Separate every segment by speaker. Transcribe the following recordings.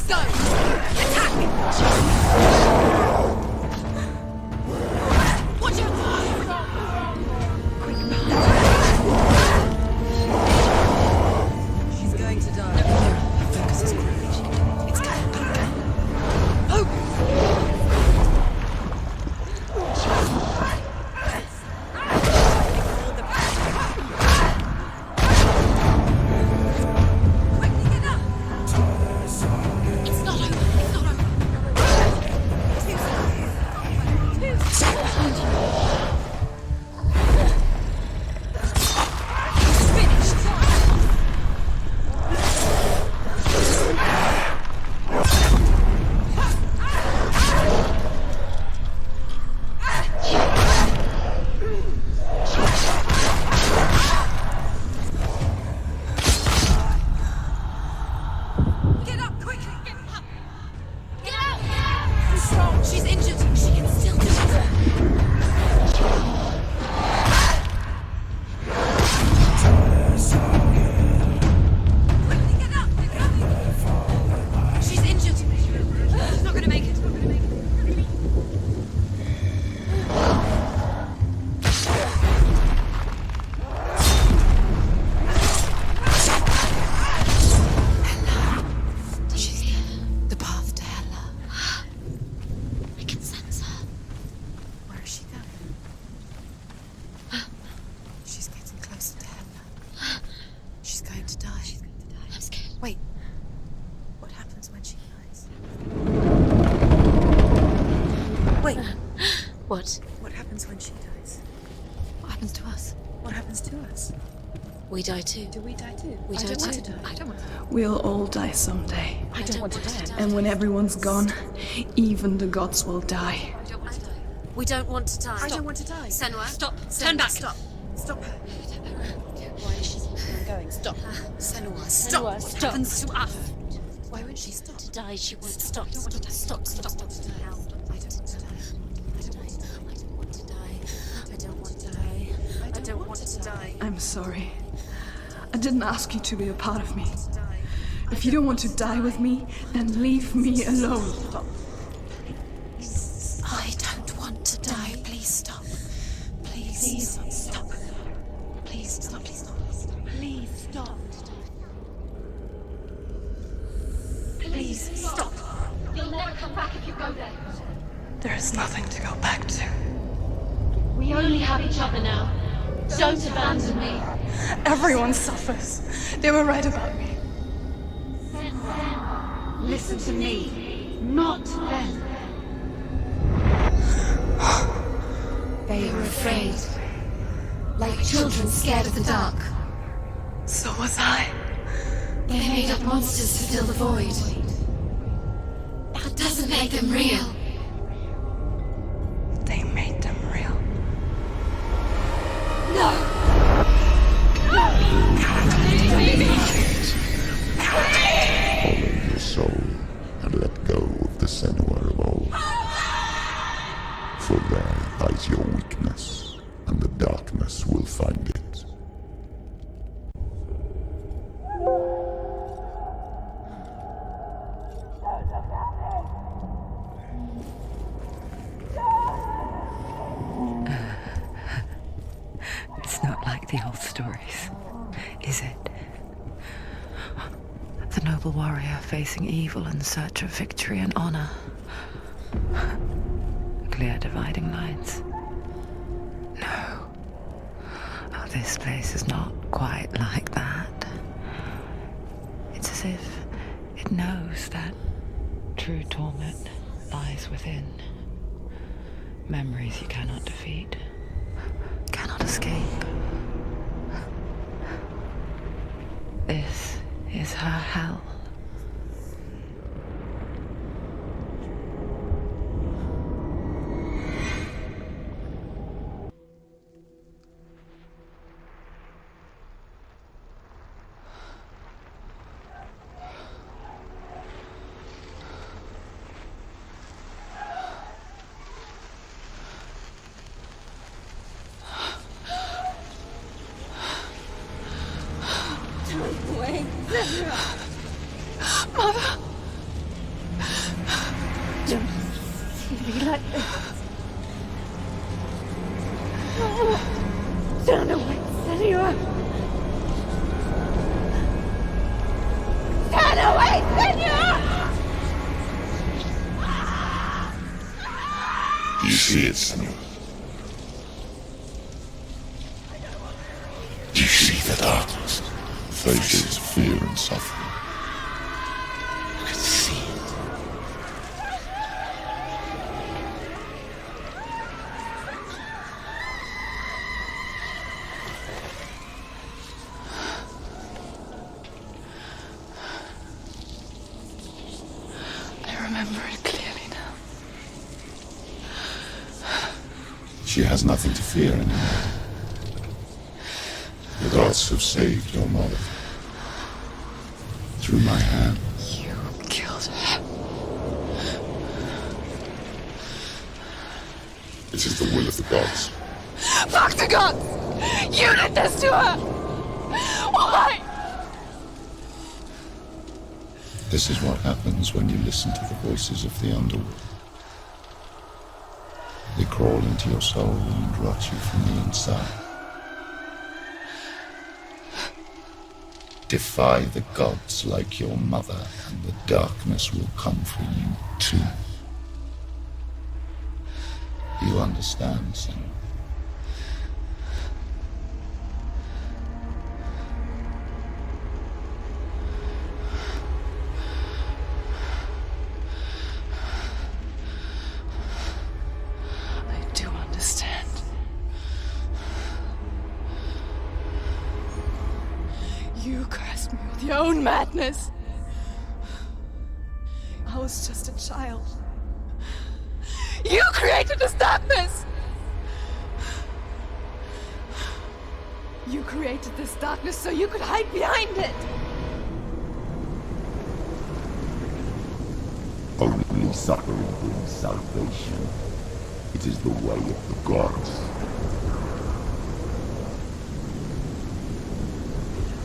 Speaker 1: Go! Attack! Watch out! She's going to die. Her focus is great. It's coming. Oh!
Speaker 2: What happens when she dies?
Speaker 1: What happens to us?
Speaker 2: What happens to us?
Speaker 1: We die too.
Speaker 2: Do we die too?
Speaker 1: We
Speaker 2: I
Speaker 1: die
Speaker 2: don't want
Speaker 1: too.
Speaker 2: to die.
Speaker 1: I don't want to die.
Speaker 3: We'll all die someday.
Speaker 2: I don't want to die.
Speaker 3: And when everyone's gone, even the gods will die.
Speaker 1: I don't want to die. We don't want to die.
Speaker 2: I don't want to die.
Speaker 1: Senua,
Speaker 2: Stop.
Speaker 1: Turn back.
Speaker 2: Stop. Stop her. Why is she going? Stop. Senua, stop.
Speaker 1: Senua,
Speaker 2: What
Speaker 1: stop.
Speaker 2: happens to us? Why won't she stop?
Speaker 1: To die, she won't
Speaker 2: Stop.
Speaker 1: stop.
Speaker 2: I don't want to die.
Speaker 1: Stop. Stop.
Speaker 2: I don't want to die. I don't want to die. I don't want to die. I don't want to die.
Speaker 3: I'm sorry. I didn't ask you to be a part of me. If you don't want to die with me, then leave me alone.
Speaker 1: I don't want to die. Please stop. Please stop. Please stop. Please stop.
Speaker 2: Please stop. Please stop.
Speaker 4: You'll never come back if you go there.
Speaker 3: There is nothing to go back to.
Speaker 4: We only have each other now. Don't abandon me.
Speaker 3: Everyone suffers. They were right about me.
Speaker 4: Listen to me, not them. They were afraid. Like children scared of the dark.
Speaker 3: So was I.
Speaker 4: They made up monsters to fill the void. That doesn't make them real.
Speaker 3: They made them real.
Speaker 4: No!
Speaker 5: Your soul and let go of the Senua of old. For there lies your weakness, and the darkness will find it.
Speaker 6: It's not like the old stories, is it? The noble warrior facing evil in search of victory and honor. Clear dividing lines. No. Oh, this place is not quite like that. It's as if it knows that true torment lies within. Memories you cannot defeat, cannot escape. This is her hell.
Speaker 2: not. Turn away, Senua! Turn away, Senua!
Speaker 5: You see it, Senua? Do you see the darkness? Faces of fear and suffering.
Speaker 7: You can see it.
Speaker 3: I remember it clearly now.
Speaker 5: She has nothing to fear anymore. The gods have saved your mother. Through my hand.
Speaker 3: You killed her.
Speaker 5: It is the will of the gods.
Speaker 3: Fuck the gods! You did this to her! Why?
Speaker 5: This is what happens when you listen to the voices of the underworld. They crawl into your soul and rot you from the inside. Defy the gods like your mother, and the darkness will come for you too. You understand, Senua?
Speaker 3: I do understand. You cursed me with your own madness. I was just a child. You created this darkness! You created this darkness so you could hide behind it!
Speaker 5: Only suffering brings salvation. It is the way of the gods.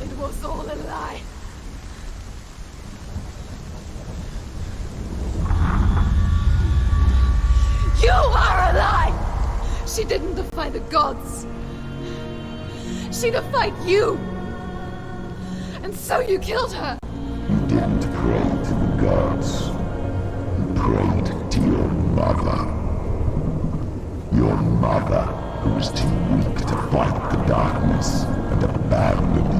Speaker 3: It was all a lie. You are a lie! She didn't defy the gods. She defied you. And so you killed her.
Speaker 5: You didn't pray to the gods. You prayed to your mother. Your mother, who was too weak to fight the darkness and abandoned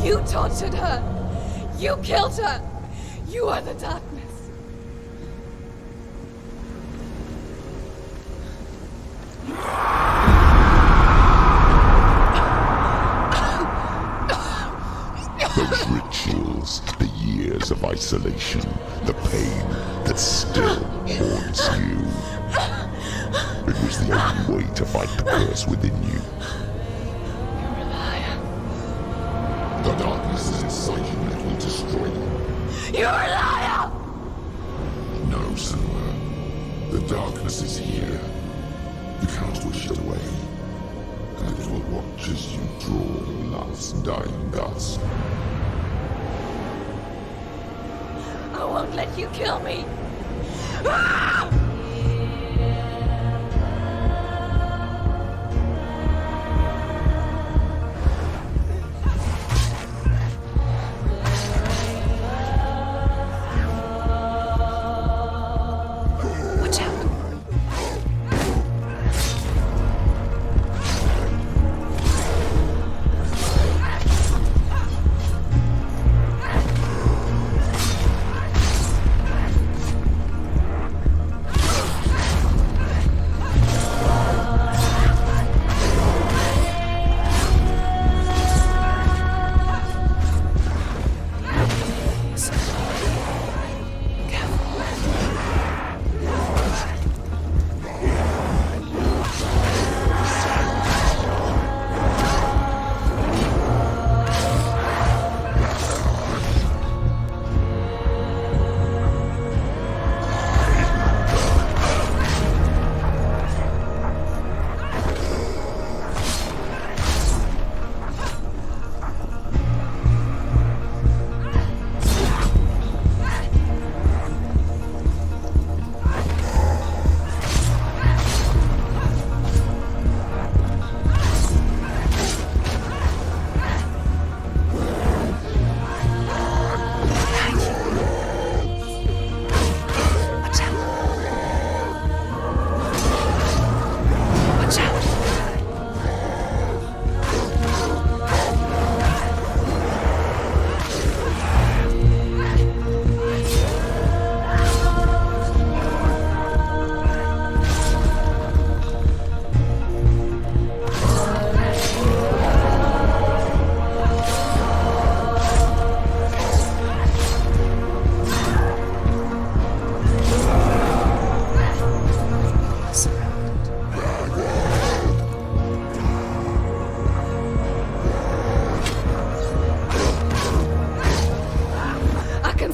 Speaker 5: you.
Speaker 3: You tortured her. You killed her. You are the darkness.
Speaker 5: Those rituals, the years of isolation, the pain that still haunts you. It was the only way to fight the curse within you.
Speaker 3: You're a liar.
Speaker 5: The darkness is inside you and it will destroy you.
Speaker 3: You're a liar!
Speaker 5: No, Senua. The darkness is here. You cannot wish it away. And it will watch as you draw your last dying gasp.
Speaker 3: I won't let you kill me. Watch out.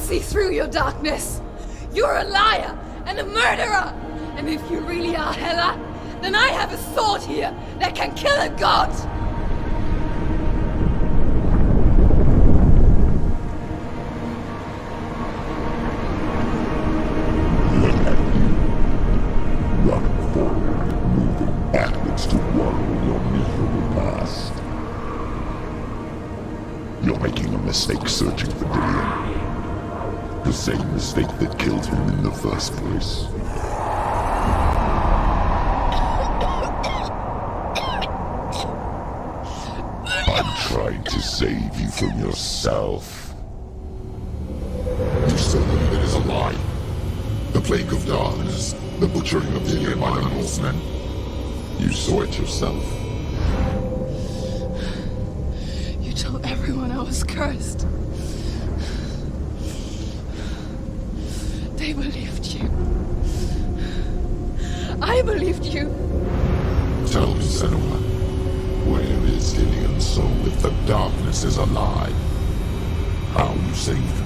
Speaker 3: see through your darkness. You're a liar and a murderer. And if you really are Hela, then I have a sword here that can kill a god.
Speaker 5: Run forward, moving backwards to wallow your miserable past. You're making a mistake searching for Dillion. The same mistake that killed him in the first place. I'm trying to save you from yourself. You still believe it is a lie? The plague of darkness, the butchering of Dillion by the Norsemen. You saw it yourself.
Speaker 3: You told everyone I was cursed. They believed you. I believed you.
Speaker 5: Tell me, Senua, where is Dillion's soul if the darkness is a lie? How you save him?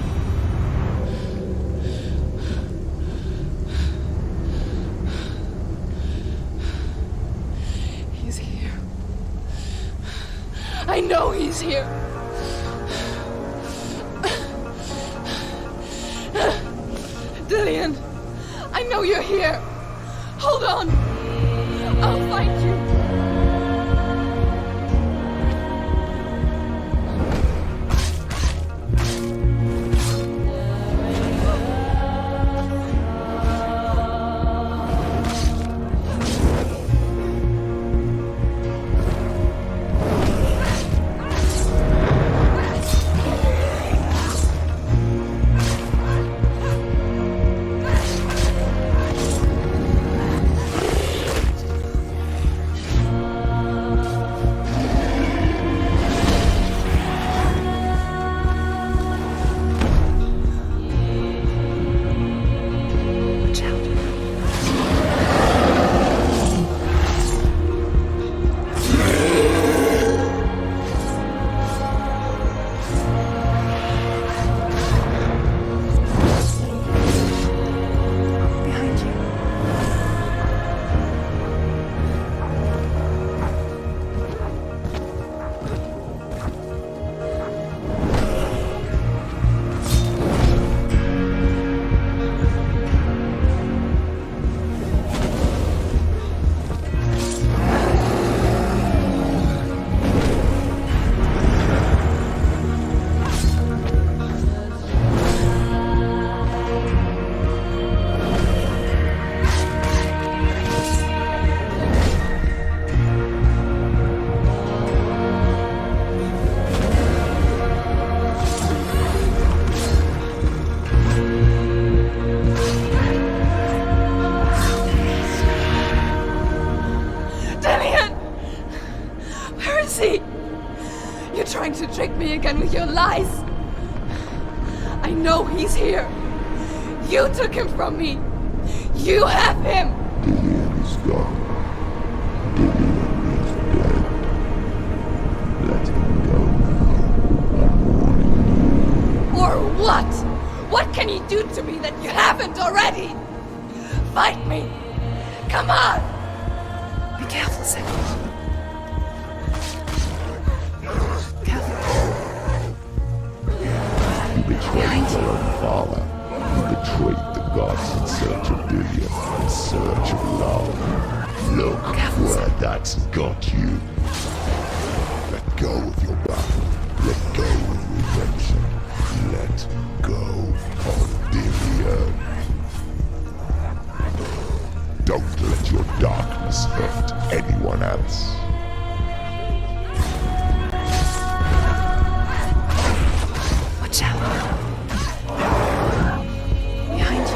Speaker 3: He's here. I know he's here. Dillion, I know you're here. Hold on. I'll find you. Trying to trick me again with your lies. I know he's here. You took him from me. You have him.
Speaker 5: Dillion is gone. Dillion is dead. Let him go now. I'm warning you.
Speaker 3: Or what? What can he do to me that you haven't already? Fight me. Come on.
Speaker 6: Be careful, Senua.
Speaker 5: You betrayed your own father. You betrayed the gods in search of Dillion, in search of love. Look where that's got you. Let go of your battle. Let go of redemption. Let go of Dillion. Don't let your darkness hurt anyone else.
Speaker 6: Watch out. Behind you.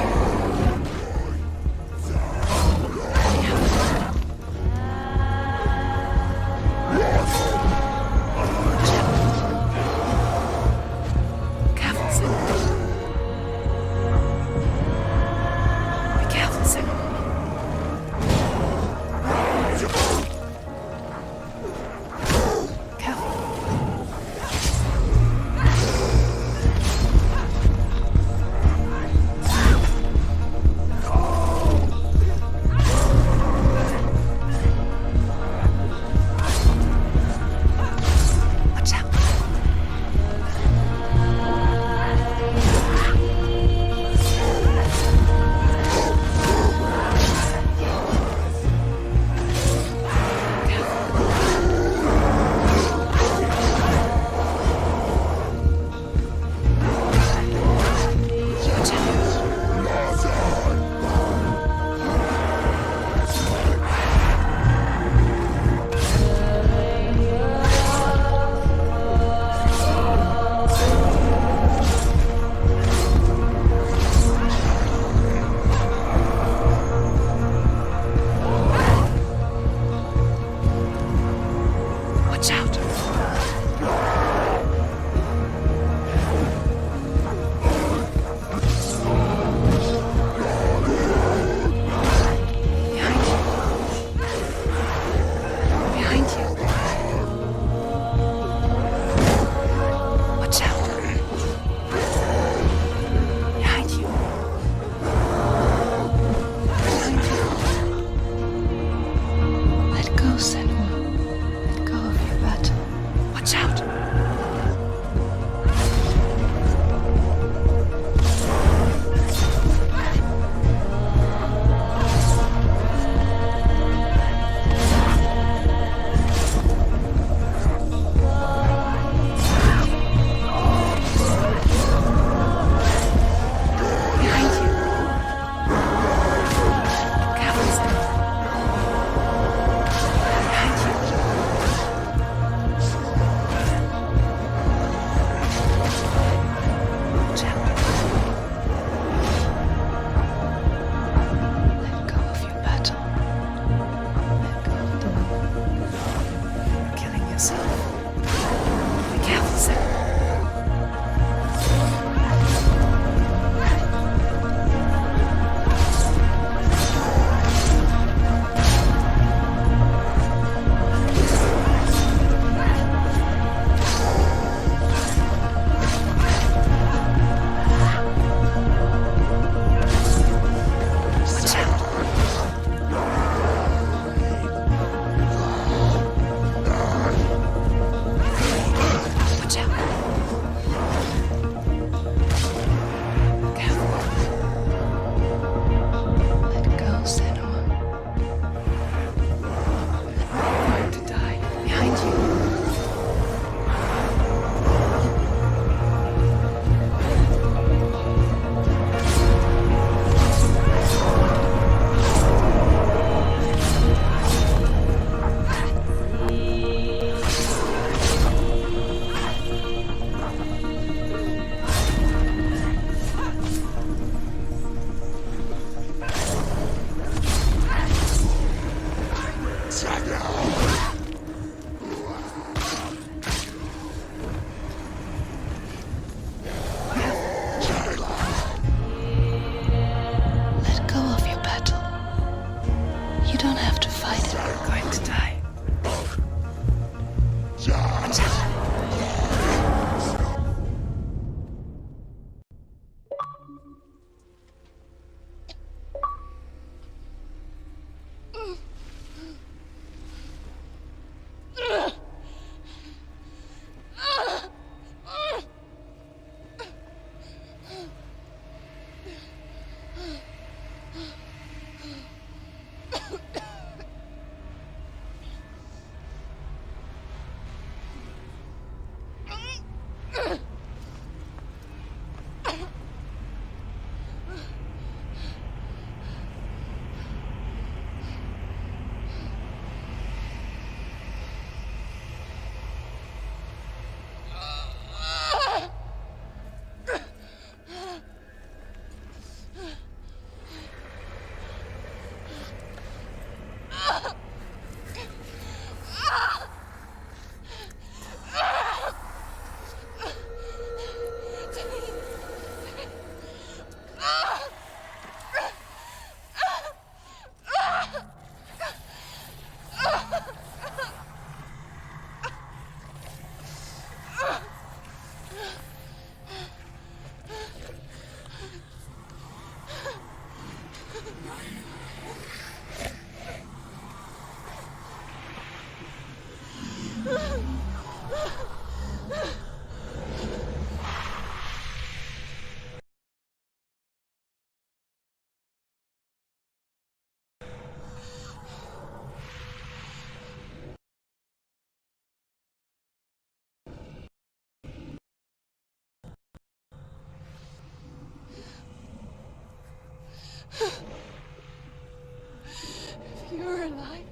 Speaker 3: You're alive.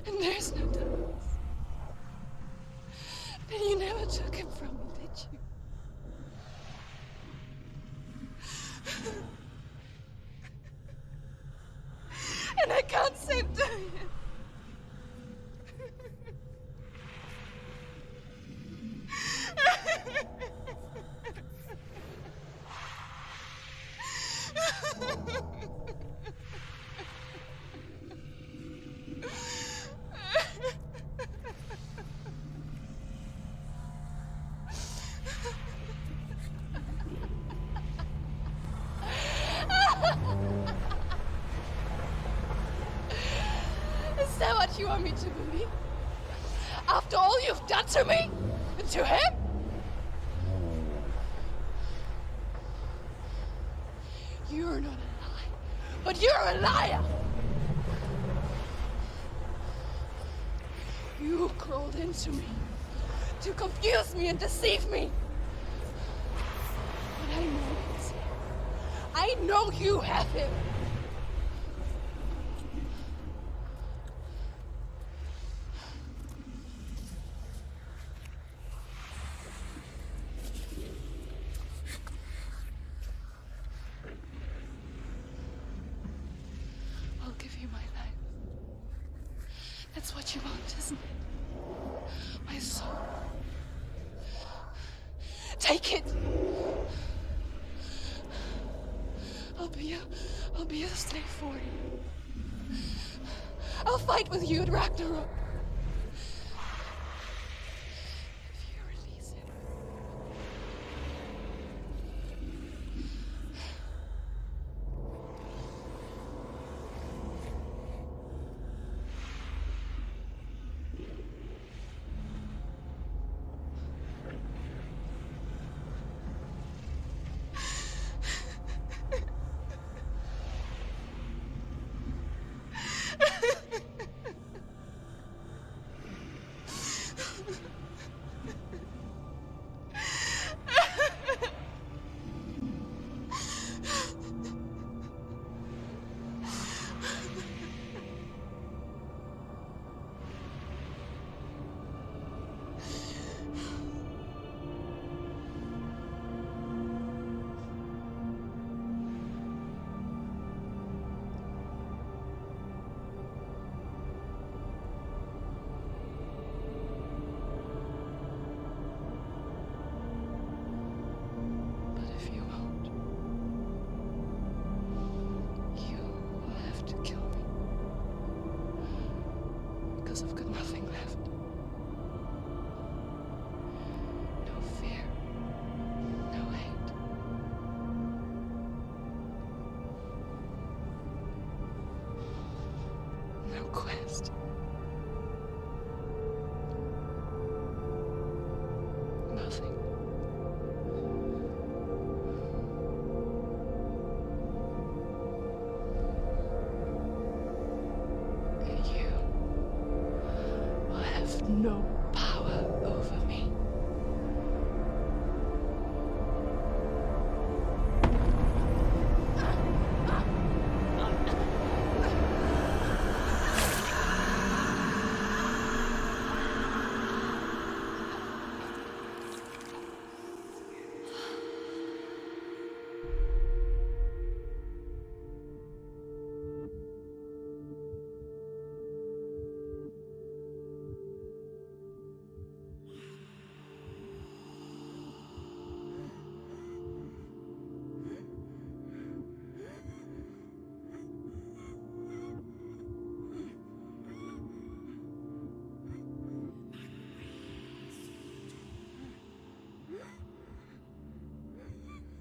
Speaker 3: And there's no Douglas. Then you never took him from me, did you? And I can't save Diane. Is that what you want me to believe? After all you've done to me? And to him? You're not a liar, but you're a liar! You crawled into me to confuse me and deceive me. But I know it's him. I know you have him. I'll give you my life. That's what you want, isn't it? My soul. Take it. I'll be a slave for you. I'll fight with you at Ragnarok. If you release him. I've got nothing left. No fear. No hate. No quest. Nothing. And you will have no power over me.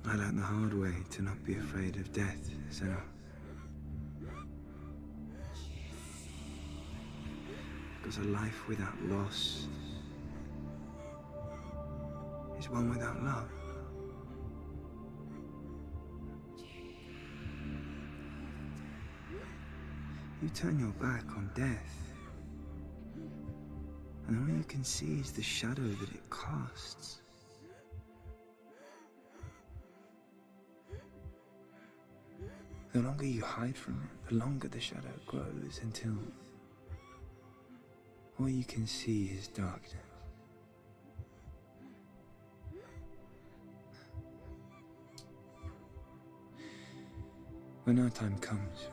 Speaker 8: I learned the hard way to not be afraid of death, Senua. Because a life without loss is one without love. You turn your back on death, and all you can see is the shadow that it casts. The longer you hide from it, the longer the shadow grows until all you can see is darkness. When our time comes,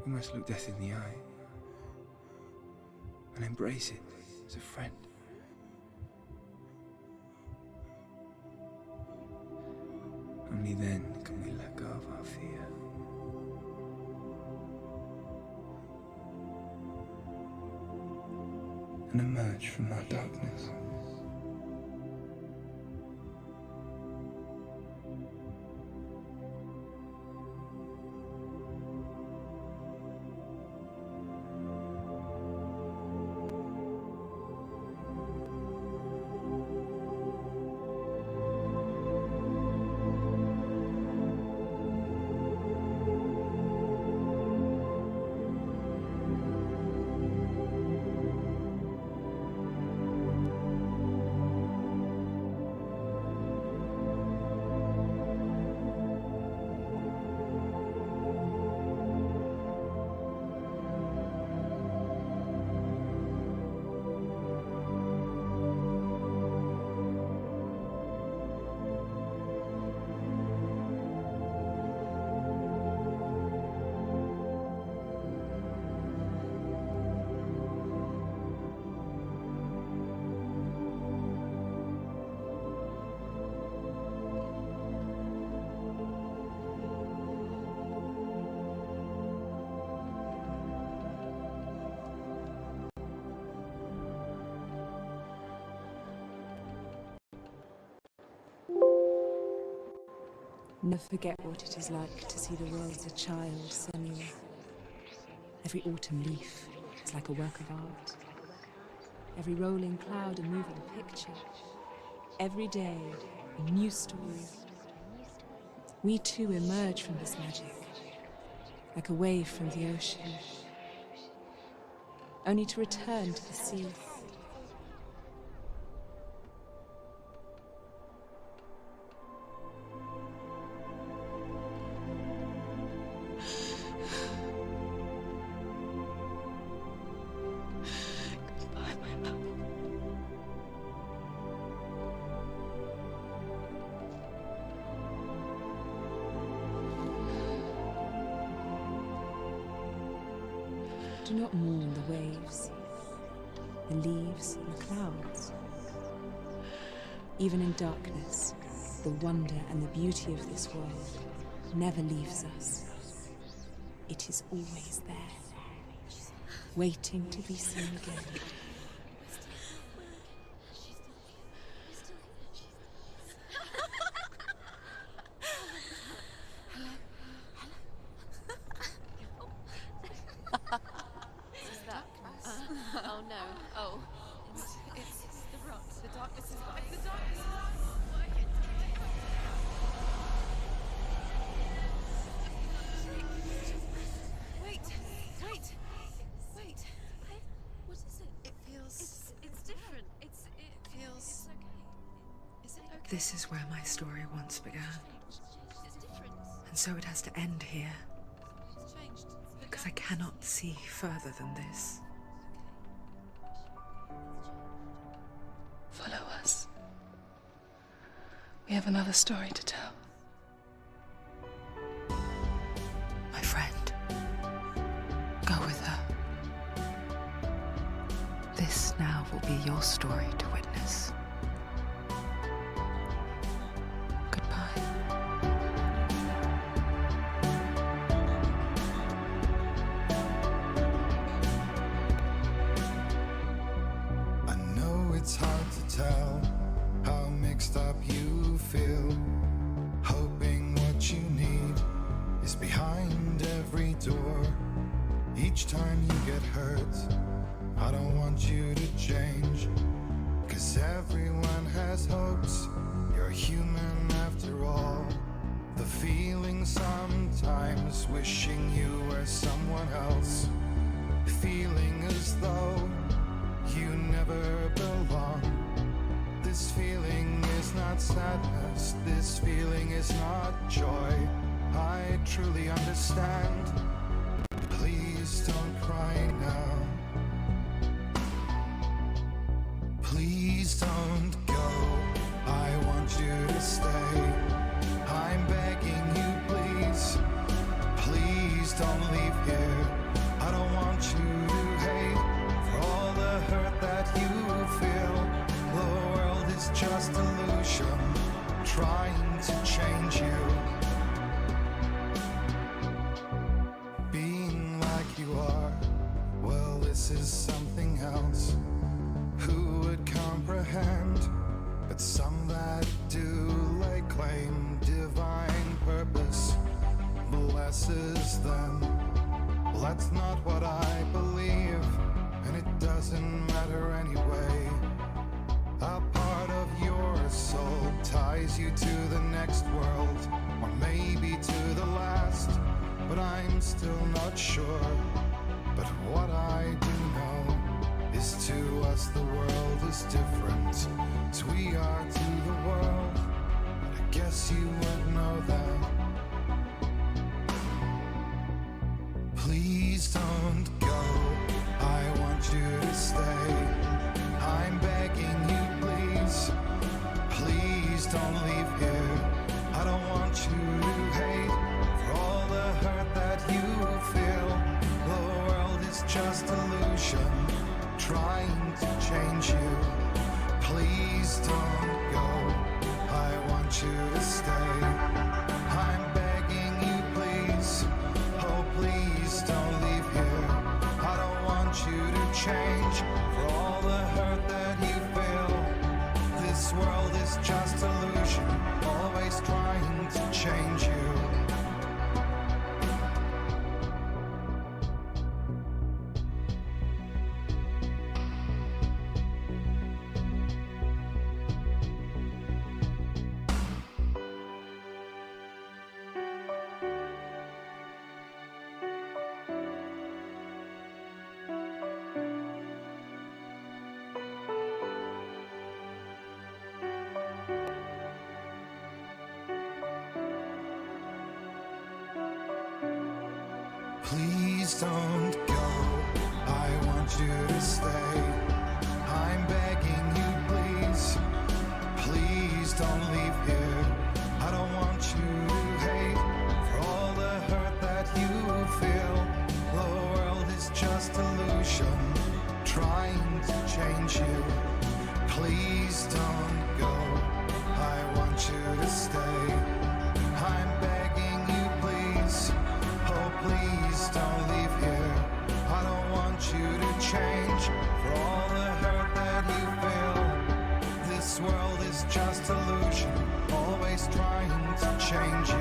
Speaker 8: we must look death in the eye and embrace it as a friend. Only then can we let go of our fear. And emerge from our darkness.
Speaker 9: Never forget what it is like to see the world as a child, Senua. Every autumn leaf is like a work of art. Every rolling cloud a moving picture. Every day a new story. We too emerge from this magic, like a wave from the ocean, only to return to the sea. Do not mourn the waves, the leaves, and the clouds. Even in darkness, the wonder and the beauty of this world never leaves us. It is always there, waiting to be seen again.
Speaker 2: Oh no. Oh. It's the rot. The darkness is back. The darkness is back. Wait. What is it? It feels... It's different. It feels... It's okay. Is it okay?
Speaker 6: This is where my story once began.
Speaker 2: It's different.
Speaker 6: And so it has to end here.
Speaker 2: It's changed.
Speaker 6: Because I cannot see further than this.
Speaker 10: Follow us. We have another story to tell.
Speaker 6: My friend, go with her. This now will be your story to witness. Goodbye.
Speaker 5: I know it's hard to tell how mixed up you feel, hoping what you need is behind every door. Each time you get hurt, I don't want you to change, 'cause everyone has hopes. You're human after all. The feeling sometimes wishing you were someone else, feeling as though you never belong. This feeling is not sadness, this feeling is not joy.
Speaker 10: I truly understand. Please don't cry now. Please don't go. I want you to stay. I'm begging you, please. Please don't leave here. I don't want you to hate for all the hurt that you feel. The world is just illusion, trying to change you. Being like you are, well, this is something else. Who would comprehend? But some that do lay claim divine purpose blesses them. Well, that's not what I believe, and it doesn't matter anyway. A part of your soul ties you to the next world, or maybe to the last, but I'm still not sure. But what I do know is to us the world is different, as we are to the world. I guess you would know that. Please don't go. I want you to stay. I'm begging you, please. Please don't leave here. I don't want you to hate for all the hurt that you feel. The world is just illusion, trying to change you. Please don't go. I want you to stay. I'm begging you, please. Oh, please don't leave here. I don't want you to change for all the hurt that you feel. This world is just illusion, always trying to change you. Please don't go. I want you to stay. I'm begging you, please. Please don't leave here. I don't want you to hate for all the hurt that you feel. The world is just illusion, trying to change you. Please don't go. I want you to stay. I'm begging you, please. Oh, please don't leave here. I don't want you to change for all the hurt that you feel. This world is just illusion, always trying to change you.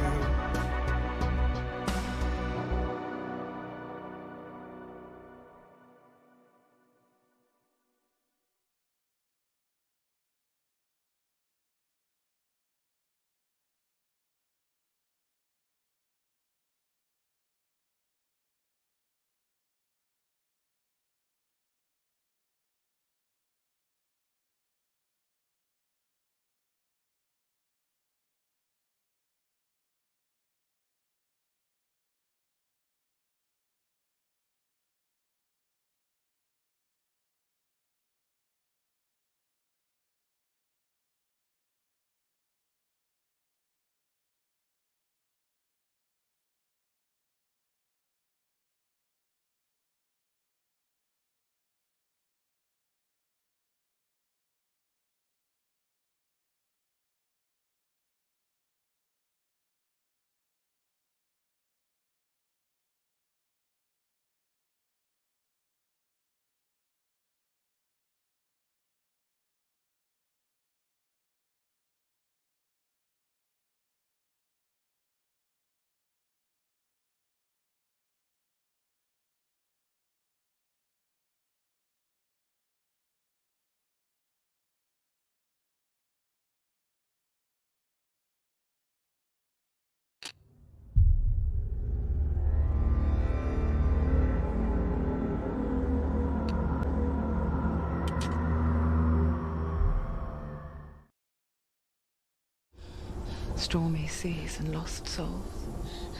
Speaker 6: stormy seas and lost souls.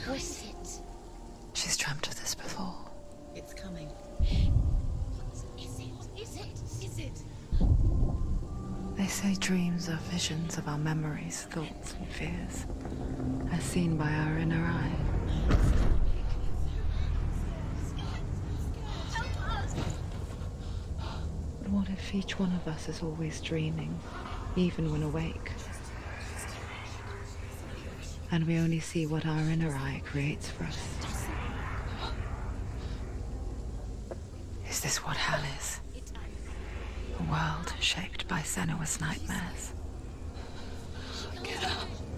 Speaker 1: Who is it?
Speaker 6: She's dreamt of this before.
Speaker 1: It's coming. Is it?
Speaker 6: They say dreams are visions of our memories, thoughts and fears, as seen by our inner eye. But what if each one of us is always dreaming, even when awake? And we only see what our inner eye creates for us. Is this what hell is? A world shaped by Senua's nightmares.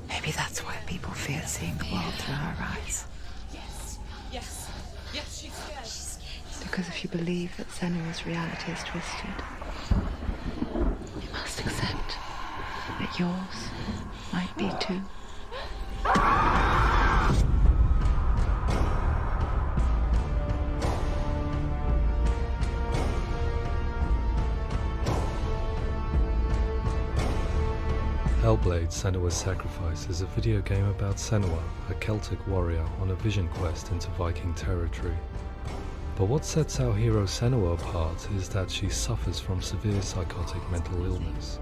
Speaker 6: Maybe that's why people fear seeing the world through our eyes.
Speaker 2: Yes, she's scared.
Speaker 6: Because if you believe that Senua's reality is twisted, you must accept that yours might be too.
Speaker 11: Hellblade Senua's Sacrifice is a video game about Senua, a Celtic warrior on a vision quest into Viking territory. But what sets our hero Senua apart is that she suffers from severe psychotic mental illness.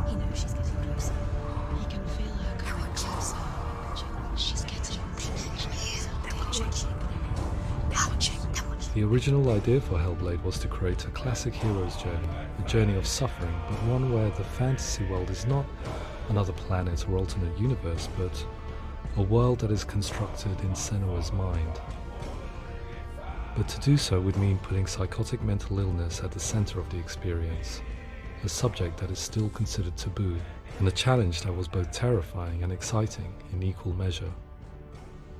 Speaker 2: He knows she's getting closer. He can feel her coming closer. She's getting closer.
Speaker 11: The original idea for Hellblade was to create a classic hero's journey, a journey of suffering, but one where the fantasy world is not another planet or alternate universe, but a world that is constructed in Senua's mind. But to do so would mean putting psychotic mental illness at the center of the experience, a subject that is still considered taboo, and a challenge that was both terrifying and exciting in equal measure.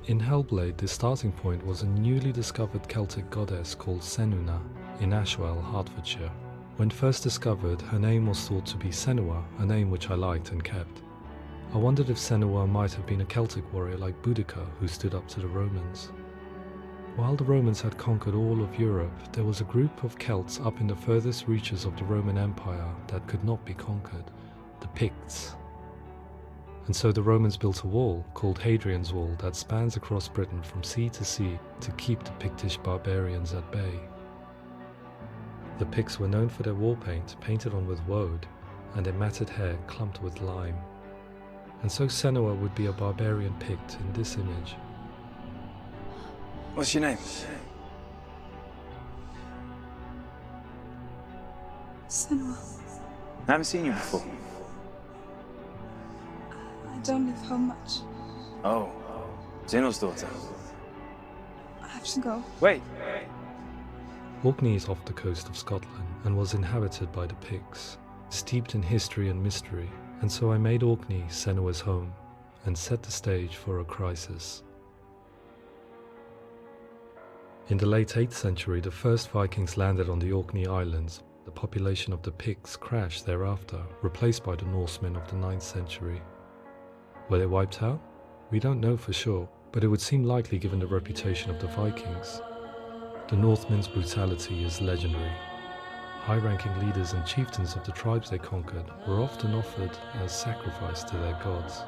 Speaker 11: In Hellblade, the starting point was a newly discovered Celtic goddess called Senuna in Ashwell, Hertfordshire. When first discovered, her name was thought to be Senua, a name which I liked and kept. I wondered if Senua might have been a Celtic warrior like Boudica who stood up to the Romans. While the Romans had conquered all of Europe, there was a group of Celts up in the furthest reaches of the Roman Empire that could not be conquered, the Picts. And so the Romans built a wall, called Hadrian's Wall, that spans across Britain from sea to sea to keep the Pictish barbarians at bay. The Picts were known for their war paint, painted on with woad, and their matted hair clumped with lime. And so Senua would be a barbarian Pict in this image.
Speaker 8: What's your name?
Speaker 12: Senua.
Speaker 8: I haven't seen you before.
Speaker 12: I don't leave home much.
Speaker 8: Oh, Zeno's daughter.
Speaker 12: I have to go.
Speaker 8: Wait!
Speaker 11: Orkney is off the coast of Scotland and was inhabited by the Picts, steeped in history and mystery, and so I made Orkney Senua's home and set the stage for a crisis. In the late 8th century, the first Vikings landed on the Orkney Islands. The population of the Picts crashed thereafter, replaced by the Norsemen of the 9th century. Were they wiped out? We don't know for sure, but it would seem likely given the reputation of the Vikings. The Northmen's brutality is legendary. High-ranking leaders and chieftains of the tribes they conquered were often offered as sacrifice to their gods.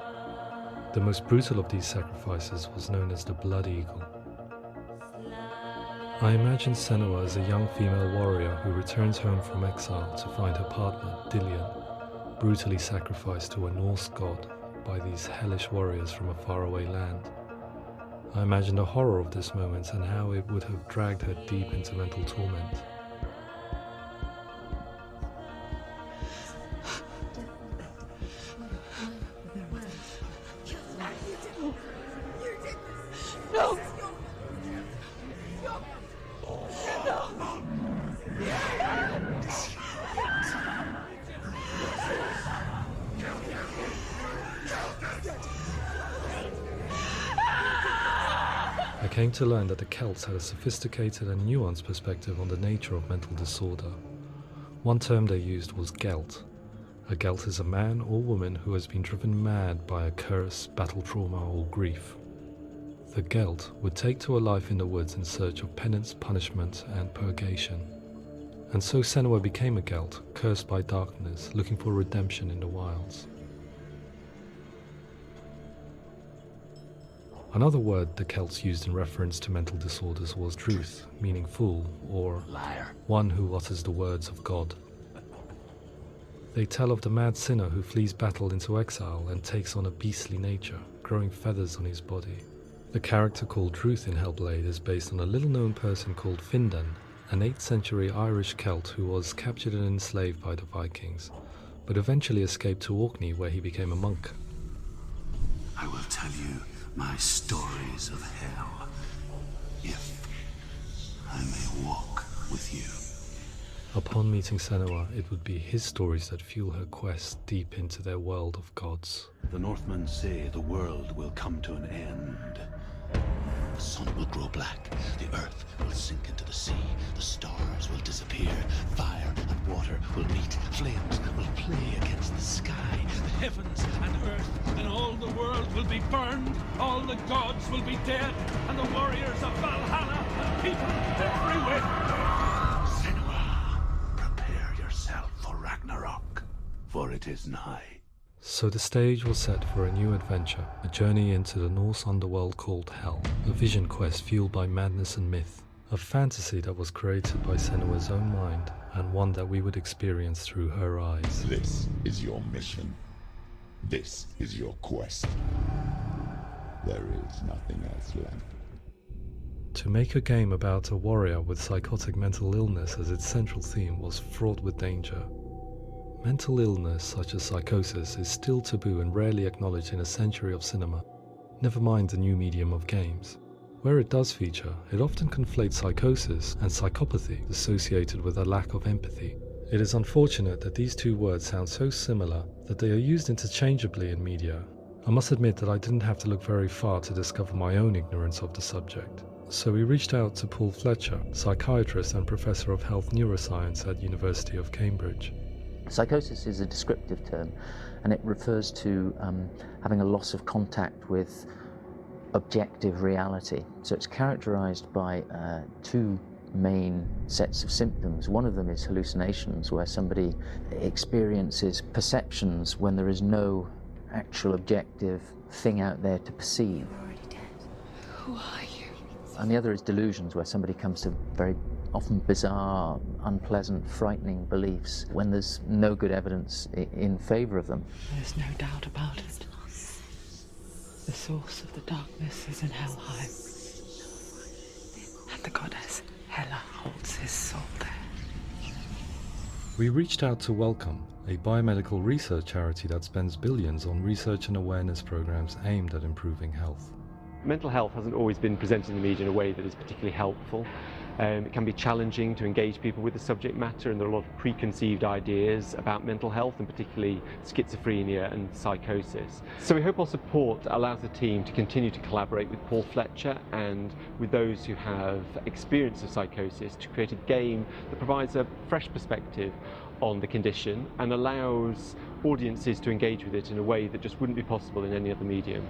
Speaker 11: The most brutal of these sacrifices was known as the Blood Eagle. I imagine Senua as a young female warrior who returns home from exile to find her partner, Dillion, brutally sacrificed to a Norse god by these hellish warriors from a faraway land. I imagine the horror of this moment and how it would have dragged her deep into mental torment.
Speaker 3: No!
Speaker 11: I came to learn that the Celts had a sophisticated and nuanced perspective on the nature of mental disorder. One term they used was Gelt. A Gelt is a man or woman who has been driven mad by a curse, battle trauma, or grief. The Gelt would take to a life in the woods in search of penance, punishment, and purgation. And so Senua became a Gelt, cursed by darkness, looking for redemption in the wilds. Another word the Celts used in reference to mental disorders was druth, meaning fool, or
Speaker 7: liar,
Speaker 11: one who utters the words of God. They tell of the mad sinner who flees battle into exile and takes on a beastly nature, growing feathers on his body. The character called Druth in Hellblade is based on a little-known person called Findan, an 8th century Irish Celt who was captured and enslaved by the Vikings, but eventually escaped to Orkney where he became a monk.
Speaker 7: I will tell you my stories of hell, if I may walk with you.
Speaker 11: Upon meeting Senua, it would be his stories that fuel her quest deep into their world of gods.
Speaker 7: The Northmen say the world will come to an end. The sun will grow black, the earth will sink into the sea, the stars will disappear, fire and water will meet, flames will play against the sky, the heavens and earth and all the world will be burned, all the gods will be dead, and the warriors of Valhalla and people everywhere. Senua, prepare yourself for Ragnarok, for it is nigh.
Speaker 11: So the stage was set for a new adventure, a journey into the Norse underworld called Hell, a vision quest fueled by madness and myth, a fantasy that was created by Senua's own mind, and one that we would experience through her eyes.
Speaker 5: This is your mission. This is your quest. There is nothing else left.
Speaker 11: To make a game about a warrior with psychotic mental illness as its central theme was fraught with danger. Mental illness such as psychosis is still taboo and rarely acknowledged in a century of cinema, never mind the new medium of games. Where it does feature, it often conflates psychosis and psychopathy associated with a lack of empathy. It is unfortunate that these two words sound so similar that they are used interchangeably in media. I must admit that I didn't have to look very far to discover my own ignorance of the subject. So we reached out to Paul Fletcher, psychiatrist and professor of health neuroscience at University of Cambridge.
Speaker 13: Psychosis is a descriptive term, and it refers to having a loss of contact with objective reality. So it's characterized by two main sets of symptoms. One of them is hallucinations, where somebody experiences perceptions when there is no actual objective thing out there to perceive.
Speaker 2: You're already dead. Who are you?
Speaker 13: And the other is delusions, where somebody comes to very often bizarre, unpleasant, frightening beliefs when there's no good evidence in favor of them.
Speaker 6: There's no doubt about it. The source of the darkness is in Helheim, and the goddess Hela holds his soul there.
Speaker 11: We reached out to Welcome, a biomedical research charity that spends billions on research and awareness programs aimed at improving health.
Speaker 14: Mental health hasn't always been presented in the media in a way that is particularly helpful. It can be challenging to engage people with the subject matter, and there are a lot of preconceived ideas about mental health, and particularly schizophrenia and psychosis. So we hope our support allows the team to continue to collaborate with Paul Fletcher and with those who have experience of psychosis to create a game that provides a fresh perspective on the condition and allows audiences to engage with it in a way that just wouldn't be possible in any other medium.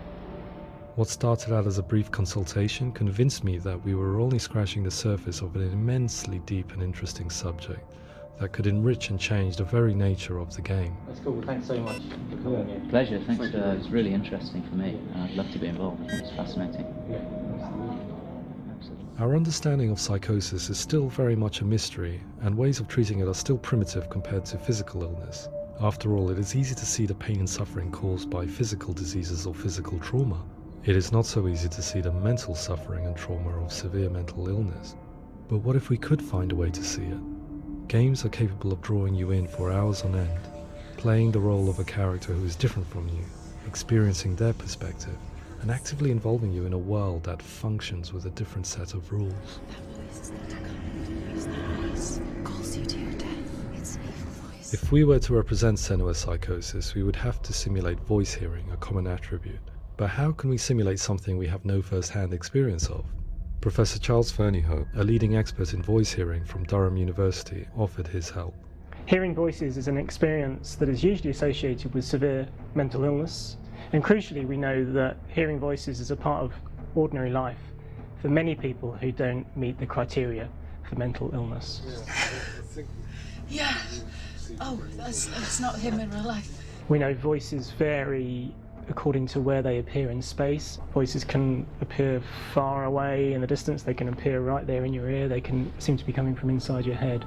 Speaker 11: What started out as a brief consultation convinced me that we were only scratching the surface of an immensely deep and interesting subject that could enrich and change the very nature of the game.
Speaker 15: That's cool. Thanks so much for coming here.
Speaker 13: Pleasure. Thanks. It's really interesting for me. I'd love to be involved. I think it's fascinating.
Speaker 11: Our understanding of psychosis is still very much a mystery, and ways of treating it are still primitive compared to physical illness. After all, it is easy to see the pain and suffering caused by physical diseases or physical trauma. It is not so easy to see the mental suffering and trauma of severe mental illness. But what if we could find a way to see it? Games are capable of drawing you in for hours on end, playing the role of a character who is different from you, experiencing their perspective, and actively involving you in a world that functions with a different set of rules.
Speaker 2: That voice is not a common voice. That voice calls you to your death. It's an evil voice.
Speaker 11: If we were to represent Senua's psychosis, we would have to simulate voice hearing, a common attribute. But how can we simulate something we have no first-hand experience of? Professor Charles Fernyhough, a leading expert in voice hearing from Durham University, offered his help.
Speaker 15: Hearing voices is an experience that is usually associated with severe mental illness, and crucially we know that hearing voices is a part of ordinary life for many people who don't meet the criteria for mental illness.
Speaker 1: Yeah. Oh, that's not him in real life.
Speaker 15: We know voices vary according to where they appear in space. Voices can appear far away in the distance, they can appear right there in your ear, they can seem to be coming from inside your head.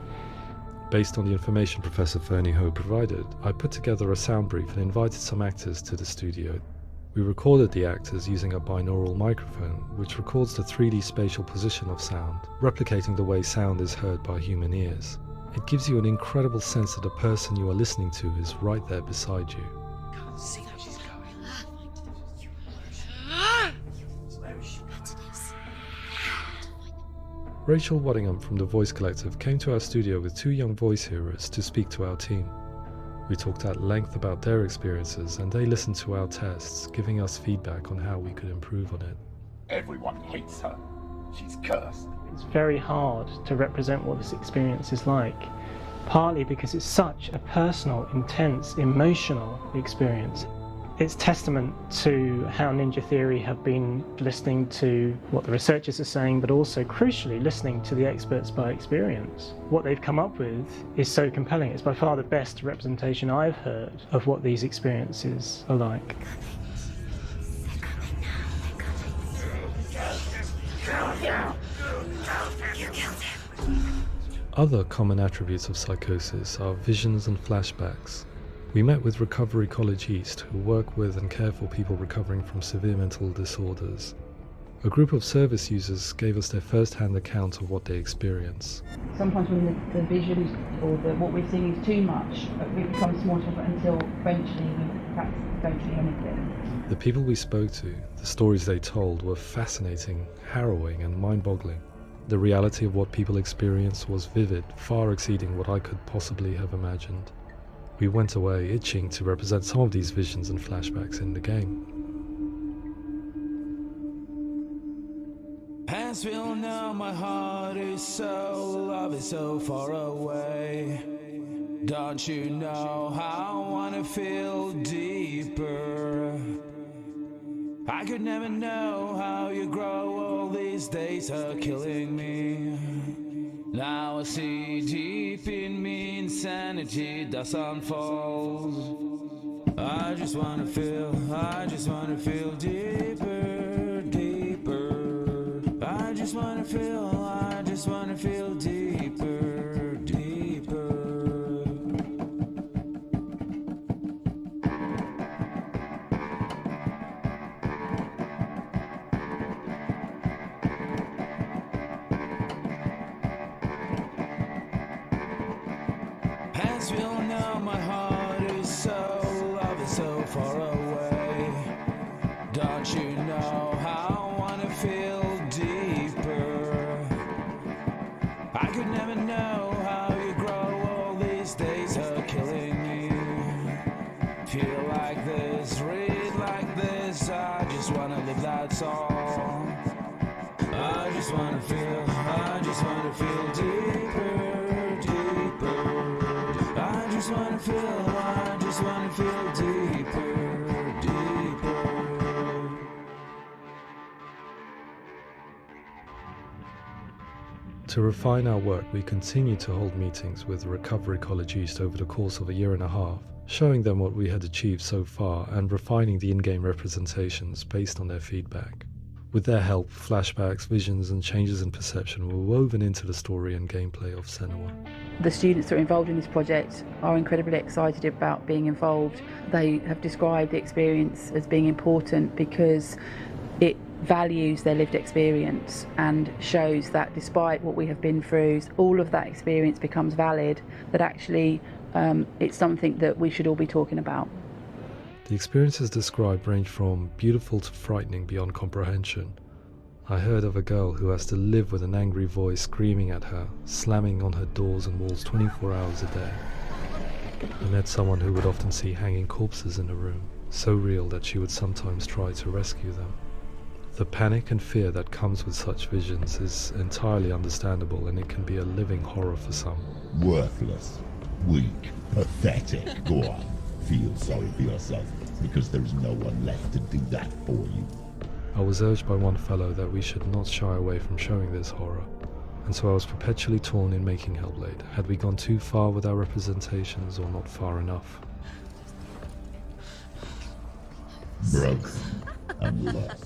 Speaker 11: Based on the information Professor Fernie Ho provided, I put together a sound brief and invited some actors to the studio. We recorded the actors using a binaural microphone, which records the 3D spatial position of sound, replicating the way sound is heard by human ears. It gives you an incredible sense that the person you are listening to is right there beside you.
Speaker 1: Can't see where she's going. Where is she?
Speaker 11: Rachel Waddingham from the Voice Collective came to our studio with 2 young voice hearers to speak to our team. We talked at length about their experiences and they listened to our tests, giving us feedback on how we could improve on it.
Speaker 5: Everyone hates her. She's cursed.
Speaker 15: It's very hard to represent what this experience is like, partly because it's such a personal, intense, emotional experience. It's testament to how Ninja Theory have been listening to what the researchers are saying, but also, crucially, listening to the experts by experience. What they've come up with is so compelling. It's by far the best representation I've heard of what these experiences are like.
Speaker 11: Other common attributes of psychosis are visions and flashbacks. We met with Recovery College East, who work with and care for people recovering from severe mental disorders. A group of service users gave us their first-hand account of what they experience.
Speaker 16: Sometimes when the visions or what we're seeing is too much, it becomes more difficult until eventually we perhaps don't see anything.
Speaker 11: The people we spoke to, the stories they told, were fascinating, harrowing and mind-boggling. The reality of what people experienced was vivid, far exceeding what I could possibly have imagined. We went away itching to represent some of these visions and flashbacks in the game.
Speaker 17: Hands will know my heart is so, love is so far away. Don't you know how I wanna feel deeper? I could never know how you grow, all these days are killing me. Now I see deep in me insanity does unfold. I just wanna feel deeper, deeper. I just wanna feel deeper, deeper. Hands will know my heart is so, love is so far away. Don't you know how I wanna feel deeper? I could never know how you grow, all these days are killing me. Feel like this, read like this, I just wanna live, that's all. I just wanna feel deeper, deeper. I just wanna feel deeper, deeper.
Speaker 11: To refine our work, we continued to hold meetings with Recovery College East over the course of a year and a half, showing them what we had achieved so far and refining the in-game representations based on their feedback. With their help, flashbacks, visions and changes in perception were woven into the story and gameplay of Senua.
Speaker 16: The students that are involved in this project are incredibly excited about being involved. They have described the experience as being important because it values their lived experience and shows that despite what we have been through, all of that experience becomes valid, that actually it's something that we should all be talking about.
Speaker 11: The experiences described range from beautiful to frightening beyond comprehension. I heard of a girl who has to live with an angry voice screaming at her, slamming on her doors and walls 24 hours a day. I met someone who would often see hanging corpses in a room, so real that she would sometimes try to rescue them. The panic and fear that comes with such visions is entirely understandable, and it can be a living horror for some.
Speaker 5: Worthless, weak, pathetic. Go on, feel sorry for yourself, because there is no one left to do that for you.
Speaker 11: I was urged by one fellow that we should not shy away from showing this horror, and so I was perpetually torn in making Hellblade. Had we gone too far with our representations or not far enough?
Speaker 5: broken and lost.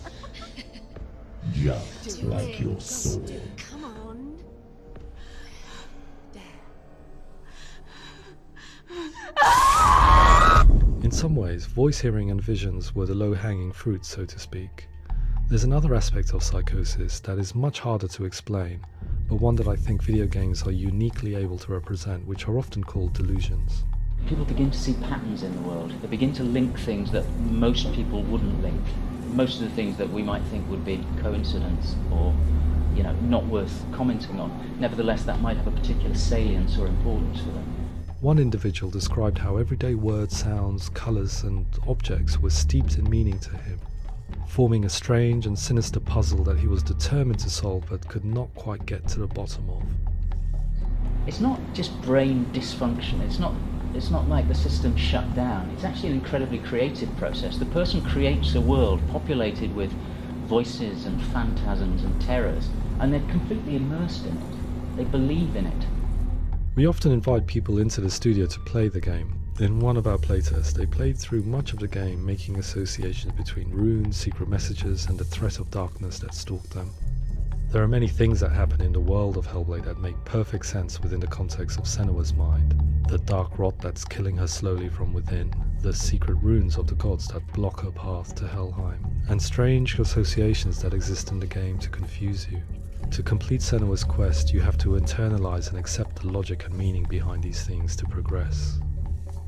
Speaker 5: Just like your soul.
Speaker 4: Come on.
Speaker 11: In some ways, voice hearing and visions were the low-hanging fruit, so to speak. There's another aspect of psychosis that is much harder to explain, but one that I think video games are uniquely able to represent, which are often called delusions.
Speaker 13: People begin to see patterns in the world. They begin to link things that most people wouldn't link. Most of the things that we might think would be coincidence or, not worth commenting on. Nevertheless, that might have a particular salience or importance for them.
Speaker 11: One individual described how everyday words, sounds, colours and objects were steeped in meaning to him, forming a strange and sinister puzzle that he was determined to solve but could not quite get to the bottom of.
Speaker 13: It's not just brain dysfunction. It's not like the system shut down. It's actually an incredibly creative process. The person creates a world populated with voices and phantasms and terrors, and they're completely immersed in it. They believe in it.
Speaker 11: We often invite people into the studio to play the game. In one of our playtests, they played through much of the game, making associations between runes, secret messages, and the threat of darkness that stalked them. There are many things that happen in the world of Hellblade that make perfect sense within the context of Senua's mind. The dark rot that's killing her slowly from within, the secret runes of the gods that block her path to Helheim, and strange associations that exist in the game to confuse you. To complete Senua's quest, you have to internalize and accept the logic and meaning behind these things to progress.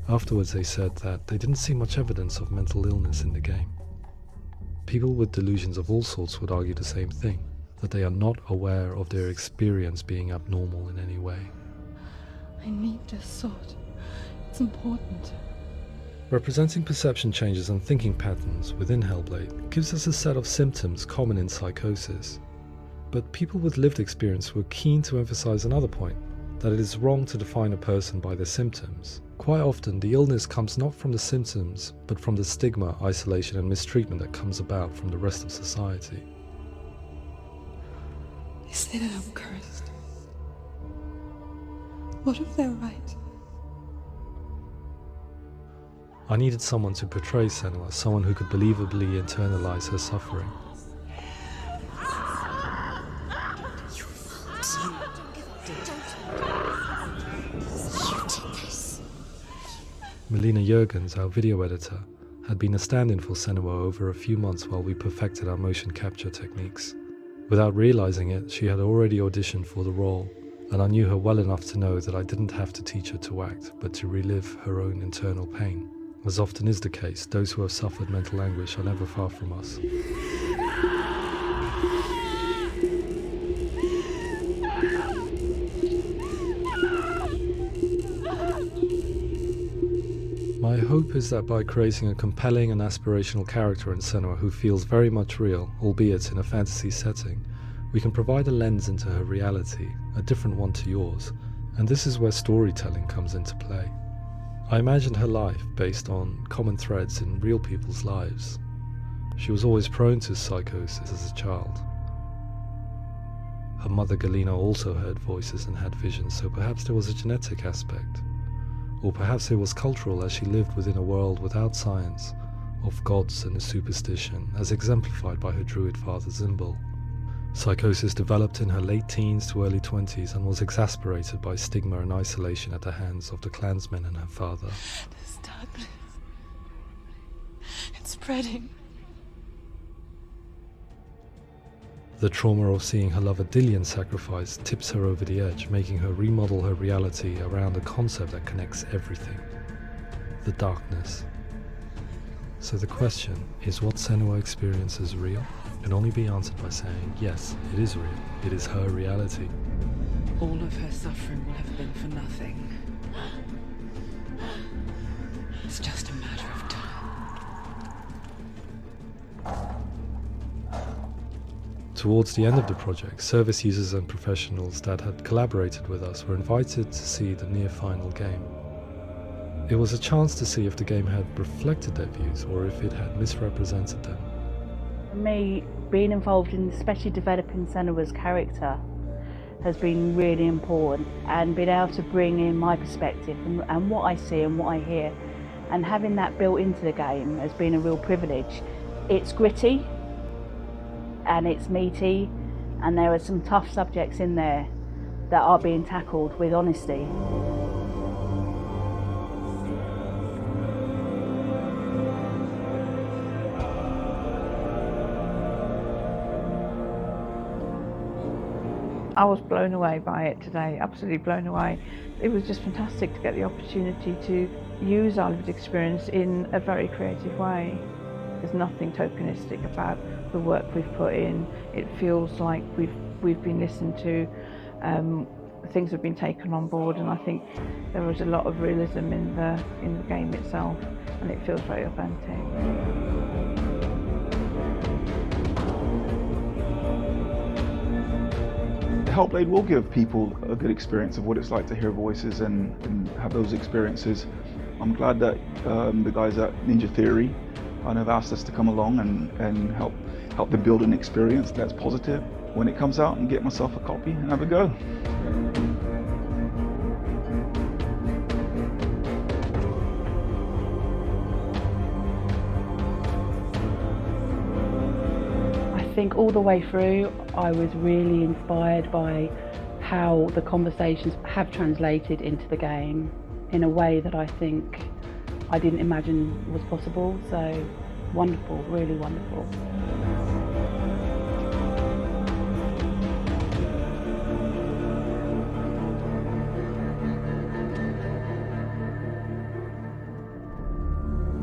Speaker 11: Afterwards they said that they didn't see much evidence of mental illness in the game. People with delusions of all sorts would argue the same thing, that they are not aware of their experience being abnormal in any way.
Speaker 3: I need this sword. It's important.
Speaker 11: Representing perception changes and thinking patterns within Hellblade gives us a set of symptoms common in psychosis. But people with lived experience were keen to emphasize another point, that it is wrong to define a person by their symptoms. Quite often, the illness comes not from the symptoms, but from the stigma, isolation and mistreatment that comes about from the rest of society.
Speaker 12: They say that I'm cursed. What if they're right?
Speaker 11: I needed someone to portray Senua, someone who could believably internalize her suffering. Melina Jurgens, our video editor, had been a stand-in for Senua over a few months while we perfected our motion capture techniques. Without realizing it, she had already auditioned for the role, and I knew her well enough to know that I didn't have to teach her to act, but to relive her own internal pain. As often is the case, those who have suffered mental anguish are never far from us. My hope is that by creating a compelling and aspirational character in Senua who feels very much real, albeit in a fantasy setting, we can provide a lens into her reality, a different one to yours, and this is where storytelling comes into play. I imagined her life based on common threads in real people's lives. She was always prone to psychosis as a child. Her mother Galina also heard voices and had visions, so perhaps there was a genetic aspect. Or perhaps it was cultural, as she lived within a world without science, of gods and a superstition, as exemplified by her druid father Zimble. Psychosis developed in her late teens to early 20s and was exacerbated by stigma and isolation at the hands of the clansmen and her father.
Speaker 3: This darkness. It's spreading.
Speaker 11: The trauma of seeing her lover Dillian sacrificed tips her over the edge, making her remodel her reality around a concept that connects everything: the darkness. So the question, is what Senua experiences real? Can only be answered by saying, yes, it is real. It is her reality.
Speaker 6: All of her suffering will have been for nothing. It's just a matter of time.
Speaker 11: Towards the end of the project, service users and professionals that had collaborated with us were invited to see the near-final game. It was a chance to see if the game had reflected their views or if it had misrepresented them.
Speaker 16: For me, being involved in especially developing Senua's character has been really important, and being able to bring in my perspective and what I see and what I hear and having that built into the game has been a real privilege. It's gritty and it's meaty, and there are some tough subjects in there that are being tackled with honesty.
Speaker 18: I was blown away by it today, absolutely blown away. It was just fantastic to get the opportunity to use our lived experience in a very creative way. There's nothing tokenistic about the work we've put in. It feels like we've been listened to, things have been taken on board, and I think there was a lot of realism in the game itself, and it feels very authentic.
Speaker 19: Hellblade will give people a good experience of what it's like to hear voices and have those experiences. I'm glad that the guys at ninjatheory have asked us to come along and help them build an experience that's positive when it comes out, and get myself a copy and have a go.
Speaker 16: I think all the way through I was really inspired by how the conversations have translated into the game in a way that I think I didn't imagine was possible. So wonderful, really wonderful.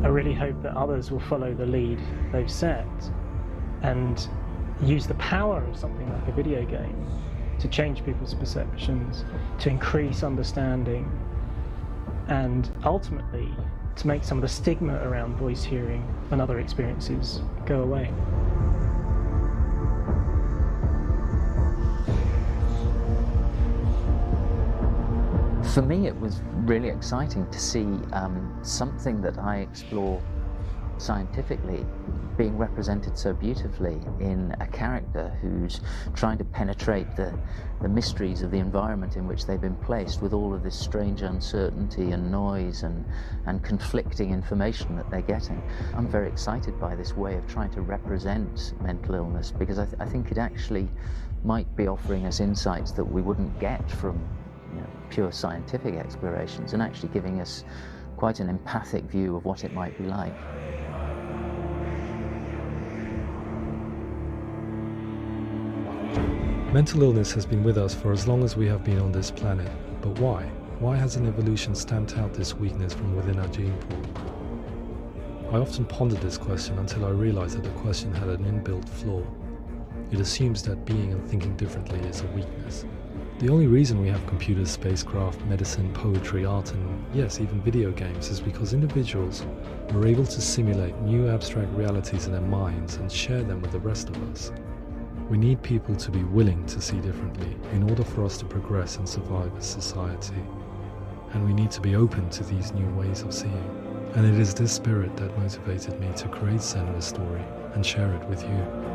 Speaker 15: I really hope that others will follow the lead they've set and use the power of something like a video game to change people's perceptions, to increase understanding, and ultimately to make some of the stigma around voice hearing and other experiences go away.
Speaker 13: For me, it was really exciting to see something that I explore scientifically being represented so beautifully in a character who's trying to penetrate the mysteries of the environment in which they've been placed, with all of this strange uncertainty and noise and conflicting information that they're getting. I'm very excited by this way of trying to represent mental illness, because I think it actually might be offering us insights that we wouldn't get from pure scientific explorations, and actually giving us quite an empathic view of what it might be like.
Speaker 11: Mental illness has been with us for as long as we have been on this planet, but why? Why hasn't evolution stamped out this weakness from within our gene pool? I often pondered this question until I realized that the question had an inbuilt flaw. It assumes that being and thinking differently is a weakness. The only reason we have computers, spacecraft, medicine, poetry, art, and yes, even video games is because individuals were able to simulate new abstract realities in their minds and share them with the rest of us. We need people to be willing to see differently in order for us to progress and survive as society. And we need to be open to these new ways of seeing. And it is this spirit that motivated me to create Senua's story and share it with you.